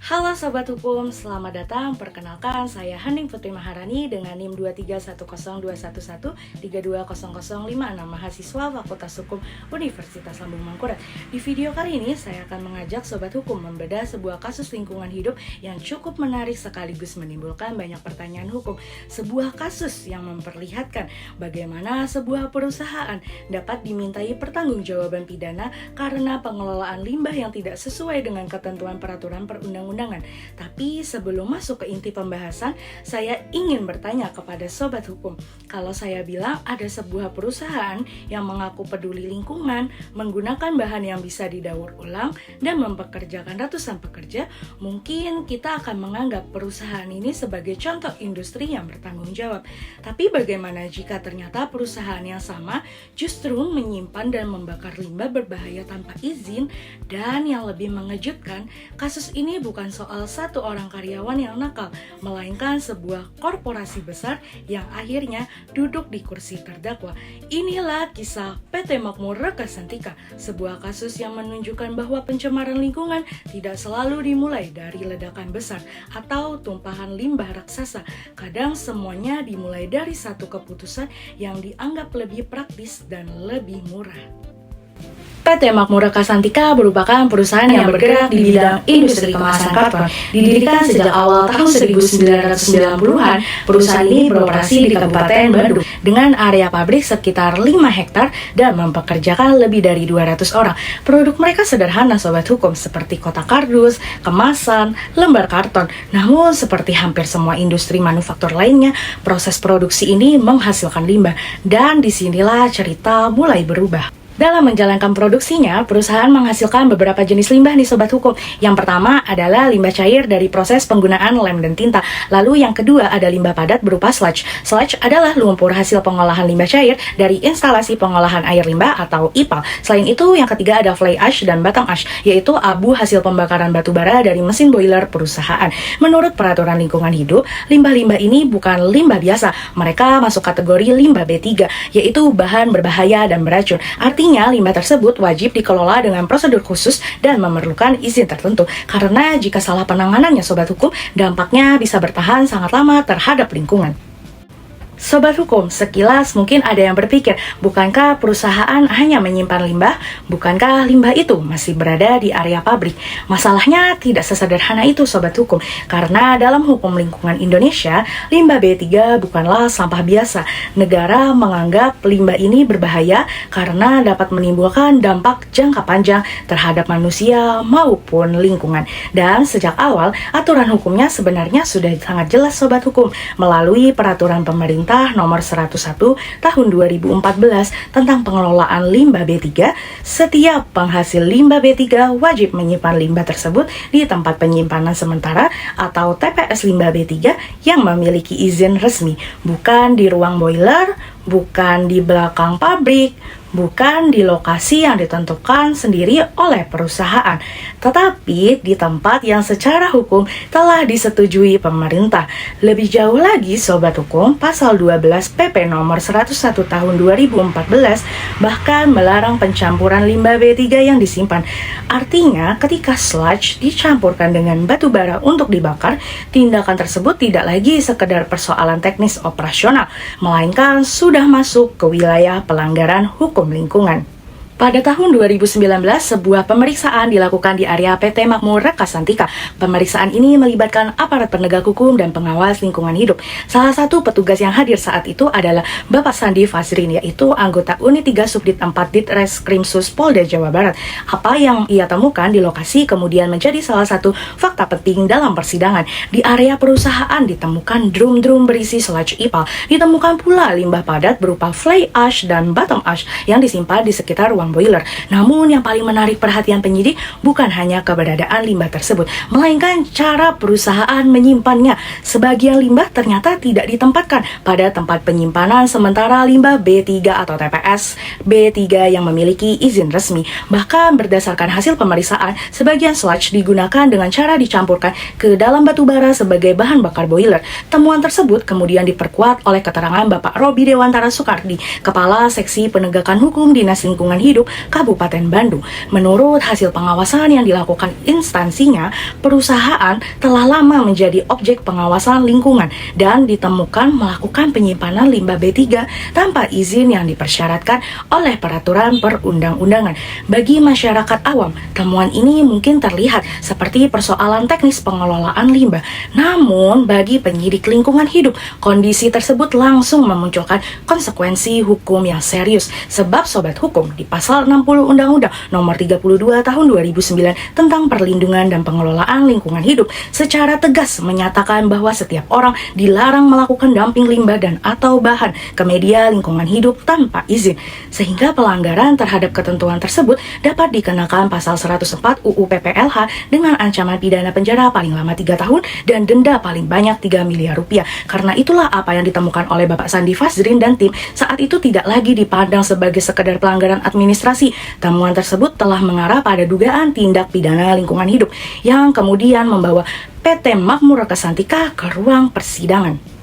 Halo Sobat Hukum, selamat datang. Perkenalkan, saya Hening Putri Maharani dengan NIM 2310211320056, mahasiswa Fakultas Hukum Universitas Lambung Mangkurat. Di video kali ini, saya akan mengajak Sobat Hukum membedah sebuah kasus lingkungan hidup yang cukup menarik sekaligus menimbulkan banyak pertanyaan hukum. Sebuah kasus yang memperlihatkan bagaimana sebuah perusahaan dapat dimintai pertanggungjawaban pidana karena pengelolaan limbah yang tidak sesuai dengan ketentuan peraturan perundang-undangan. Tapi sebelum masuk ke inti pembahasan, saya ingin bertanya kepada Sobat Hukum. Kalau saya bilang ada sebuah perusahaan yang mengaku peduli lingkungan, menggunakan bahan yang bisa didaur ulang, dan mempekerjakan ratusan pekerja, mungkin kita akan menganggap perusahaan ini sebagai contoh industri yang bertanggung jawab. Tapi bagaimana jika ternyata perusahaan yang sama justru menyimpan dan membakar limbah berbahaya tanpa izin? Dan yang lebih mengejutkan, kasus ini bukan soal satu orang karyawan yang nakal, melainkan sebuah korporasi besar yang akhirnya duduk di kursi terdakwa. Inilah kisah PT Makmur Rekasantika, sebuah kasus yang menunjukkan bahwa pencemaran lingkungan tidak selalu dimulai dari ledakan besar atau tumpahan limbah raksasa. Kadang semuanya dimulai dari satu keputusan yang dianggap lebih praktis dan lebih murah. PT Makmur Rekasantika merupakan perusahaan yang bergerak di bidang industri kemasan karton. Didirikan sejak awal tahun 1990-an, perusahaan ini beroperasi di Kabupaten Bandung dengan area pabrik sekitar 5 hektar dan mempekerjakan lebih dari 200 orang. Produk mereka sederhana Sobat Hukum, seperti kotak kardus, kemasan, lembar karton. Namun seperti hampir semua industri manufaktur lainnya, proses produksi ini menghasilkan limbah, dan disinilah cerita mulai berubah. Dalam menjalankan produksinya, perusahaan menghasilkan beberapa jenis limbah nih Sobat Hukum. Yang pertama adalah limbah cair dari proses penggunaan lem dan tinta. Lalu yang kedua ada limbah padat berupa sludge. Sludge adalah lumpur hasil pengolahan limbah cair dari instalasi pengolahan air limbah atau IPAL. Selain itu, yang ketiga ada fly ash dan bottom ash, yaitu abu hasil pembakaran batu bara dari mesin boiler perusahaan. Menurut peraturan lingkungan hidup, limbah-limbah ini bukan limbah biasa. Mereka masuk kategori limbah B3, yaitu bahan berbahaya dan beracun. Artinya, limbah tersebut wajib dikelola dengan prosedur khusus dan memerlukan izin tertentu. Karena jika salah penanganannya Sobat Hukum, dampaknya bisa bertahan sangat lama terhadap lingkungan. Sobat Hukum, sekilas mungkin ada yang berpikir, bukankah perusahaan hanya menyimpan limbah? Bukankah limbah itu masih berada di area pabrik? Masalahnya tidak sesederhana itu Sobat Hukum, karena dalam hukum lingkungan Indonesia, limbah B3 bukanlah sampah biasa. Negara menganggap limbah ini berbahaya karena dapat menimbulkan dampak jangka panjang terhadap manusia maupun lingkungan. Dan sejak awal, aturan hukumnya sebenarnya sudah sangat jelas Sobat Hukum, melalui peraturan pemerintah nomor 101 tahun 2014 tentang pengelolaan limbah B3. Setiap penghasil limbah B3 wajib menyimpan limbah tersebut di tempat penyimpanan sementara atau TPS limbah B3 yang memiliki izin resmi, bukan di ruang boiler, bukan di belakang pabrik, bukan di lokasi yang ditentukan sendiri oleh perusahaan, tetapi di tempat yang secara hukum telah disetujui pemerintah. Lebih jauh lagi Sobat Hukum, pasal 12 PP nomor 101 tahun 2014 bahkan melarang pencampuran limbah B3 yang disimpan. Artinya ketika sludge dicampurkan dengan batu bara untuk dibakar, tindakan tersebut tidak lagi sekedar persoalan teknis operasional, melainkan sudah masuk ke wilayah pelanggaran hukum lingkungan. Pada tahun 2019, sebuah pemeriksaan dilakukan di area PT Makmur Rekasantika. Pemeriksaan ini melibatkan aparat penegak hukum dan pengawas lingkungan hidup. Salah satu petugas yang hadir saat itu adalah Bapak Sandi Fasrin, yaitu anggota Unit 3 Subdit 4 Ditreskrimsus Polda Jawa Barat. Apa yang ia temukan di lokasi kemudian menjadi salah satu fakta penting dalam persidangan. Di area perusahaan ditemukan drum-drum berisi sludge IPAL. Ditemukan pula limbah padat berupa fly ash dan bottom ash yang disimpan di sekitar ruang boiler. Namun yang paling menarik perhatian penyidik bukan hanya keberadaan limbah tersebut, melainkan cara perusahaan menyimpannya. Sebagian limbah ternyata tidak ditempatkan pada tempat penyimpanan sementara limbah B3 atau TPS B3 yang memiliki izin resmi. Bahkan berdasarkan hasil pemeriksaan, sebagian sludge digunakan dengan cara dicampurkan ke dalam batu bara sebagai bahan bakar boiler. Temuan tersebut kemudian diperkuat oleh keterangan Bapak Robi Dewantara Soekardi, Kepala Seksi Penegakan Hukum Dinas Lingkungan Hidup Hidup Kabupaten Bandung. Menurut hasil pengawasan yang dilakukan instansinya, perusahaan telah lama menjadi objek pengawasan lingkungan dan ditemukan melakukan penyimpanan limbah B3 tanpa izin yang dipersyaratkan oleh peraturan perundang-undangan. Bagi masyarakat awam, temuan ini mungkin terlihat seperti persoalan teknis pengelolaan limbah. Namun, bagi penyidik lingkungan hidup, kondisi tersebut langsung memunculkan konsekuensi hukum yang serius. Sebab Sobat Hukum, di pasal 60 Undang-Undang Nomor 32 Tahun 2009 tentang Perlindungan dan Pengelolaan Lingkungan Hidup secara tegas menyatakan bahwa setiap orang dilarang melakukan dumping limbah dan atau bahan ke media lingkungan hidup tanpa izin. Sehingga pelanggaran terhadap ketentuan tersebut dapat dikenakan pasal 104 UU PPLH dengan ancaman pidana penjara paling lama 3 tahun dan denda paling banyak 3 miliar rupiah. Karena itulah apa yang ditemukan oleh Bapak Sandi Fazrin dan tim saat itu tidak lagi dipandang sebagai sekedar pelanggaran administrasi. Temuan tersebut telah mengarah pada dugaan tindak pidana lingkungan hidup yang kemudian membawa PT Makmur Rekasantika ke ruang persidangan.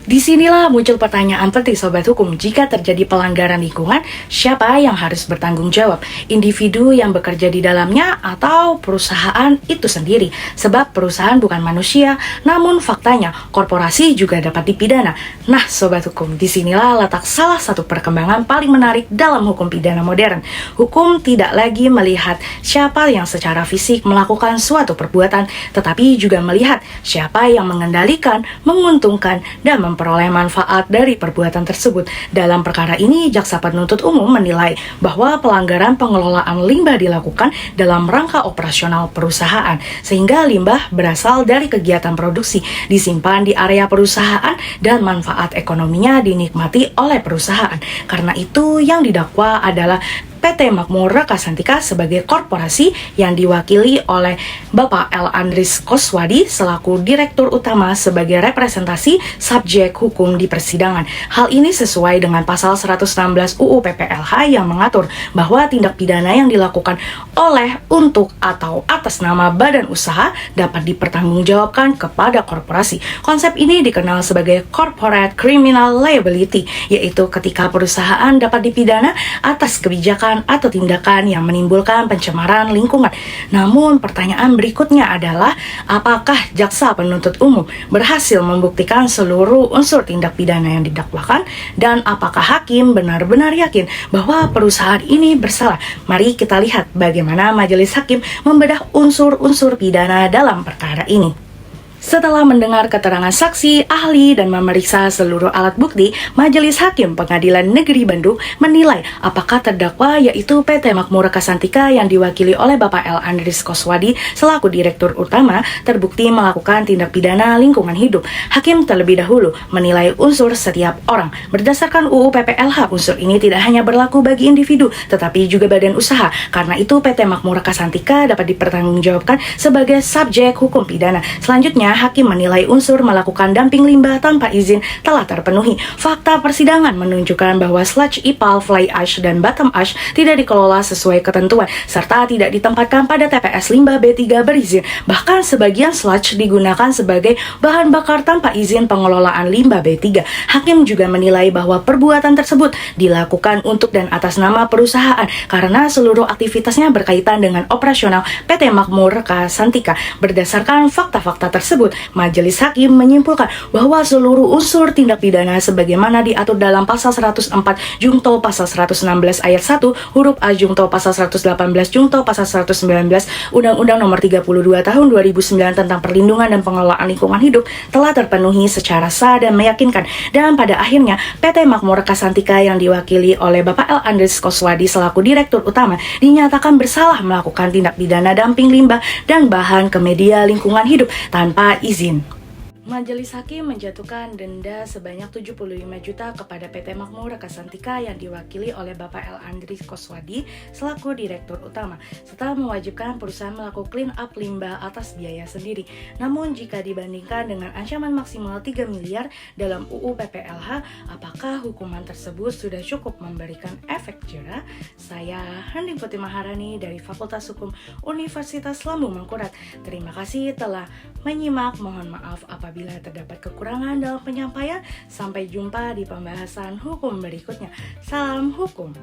Disinilah muncul pertanyaan penting Sobat Hukum, jika terjadi pelanggaran lingkungan, siapa yang harus bertanggung jawab? Individu yang bekerja di dalamnya atau perusahaan itu sendiri? Sebab perusahaan bukan manusia, namun faktanya korporasi juga dapat dipidana. Nah Sobat Hukum, disinilah letak salah satu perkembangan paling menarik dalam hukum pidana modern. Hukum tidak lagi melihat siapa yang secara fisik melakukan suatu perbuatan, tetapi juga melihat siapa yang mengendalikan, menguntungkan, dan memperoleh manfaat dari perbuatan tersebut. Dalam perkara ini, jaksa penuntut umum menilai bahwa pelanggaran pengelolaan limbah dilakukan dalam rangka operasional perusahaan, sehingga limbah berasal dari kegiatan produksi, disimpan di area perusahaan, dan manfaat ekonominya dinikmati oleh perusahaan. Karena itu, yang didakwa adalah PT Makmur Rekasantika sebagai korporasi yang diwakili oleh Bapak L. Andris Koswadi selaku Direktur Utama sebagai representasi subjek hukum di persidangan. Hal ini sesuai dengan pasal 116 UU PPLH yang mengatur bahwa tindak pidana yang dilakukan oleh, untuk, atau atas nama badan usaha dapat dipertanggungjawabkan kepada korporasi. Konsep ini dikenal sebagai corporate criminal liability, yaitu ketika perusahaan dapat dipidana atas kebijakan atau tindakan yang menimbulkan pencemaran lingkungan. Namun pertanyaan berikutnya adalah, apakah jaksa penuntut umum berhasil membuktikan seluruh unsur tindak pidana yang didakwakan, dan apakah hakim benar-benar yakin bahwa perusahaan ini bersalah? Mari kita lihat bagaimana majelis hakim membedah unsur-unsur pidana dalam perkara ini. Setelah mendengar keterangan saksi, ahli, dan memeriksa seluruh alat bukti, Majelis Hakim Pengadilan Negeri Bandung menilai apakah terdakwa, yaitu PT Makmur Rekasantika yang diwakili oleh Bapak L. Andris Koswadi selaku Direktur Utama, terbukti melakukan tindak pidana lingkungan hidup. Hakim terlebih dahulu menilai unsur setiap orang. Berdasarkan UU PPLH, unsur ini tidak hanya berlaku bagi individu, tetapi juga badan usaha. Karena itu, PT Makmur Rekasantika dapat dipertanggungjawabkan sebagai subjek hukum pidana. Selanjutnya, hakim menilai unsur melakukan dumping limbah tanpa izin telah terpenuhi. Fakta persidangan menunjukkan bahwa sludge ipal, fly ash, dan bottom ash tidak dikelola sesuai ketentuan, serta tidak ditempatkan pada TPS limbah B3 berizin. Bahkan sebagian sludge digunakan sebagai bahan bakar tanpa izin pengelolaan limbah B3. Hakim juga menilai bahwa perbuatan tersebut dilakukan untuk dan atas nama perusahaan karena seluruh aktivitasnya berkaitan dengan operasional PT Makmur Rekasantika. Berdasarkan fakta-fakta tersebut, Majelis Hakim menyimpulkan bahwa seluruh unsur tindak pidana sebagaimana diatur dalam pasal 104 Jungto pasal 116 ayat 1 huruf A Jungto pasal 118 Jungto pasal 119 Undang-Undang Nomor 32 Tahun 2009 tentang Perlindungan dan Pengelolaan Lingkungan Hidup telah terpenuhi secara sah dan meyakinkan. Dan pada akhirnya PT Makmur Rekasantika yang diwakili oleh Bapak L. Andris Koswadi selaku Direktur Utama dinyatakan bersalah melakukan tindak pidana dumping limbah dan bahan ke media lingkungan hidup tanpa izin. Majelis Hakim menjatuhkan denda sebanyak 75 juta kepada PT Makmur Rekasantika yang diwakili oleh Bapak L. Andris Koswadi selaku Direktur Utama, serta mewajibkan perusahaan melakukan clean up limbah atas biaya sendiri. Namun jika dibandingkan dengan ancaman maksimal 3 miliar dalam UU PPLH, apakah hukuman tersebut sudah cukup memberikan efek jera? Saya Handing Putri Maharani dari Fakultas Hukum Universitas Lambung Mangkurat. Terima kasih telah menyimak. Mohon maaf apabila terdapat kekurangan dalam penyampaian. Sampai jumpa di pembahasan hukum berikutnya. Salam hukum.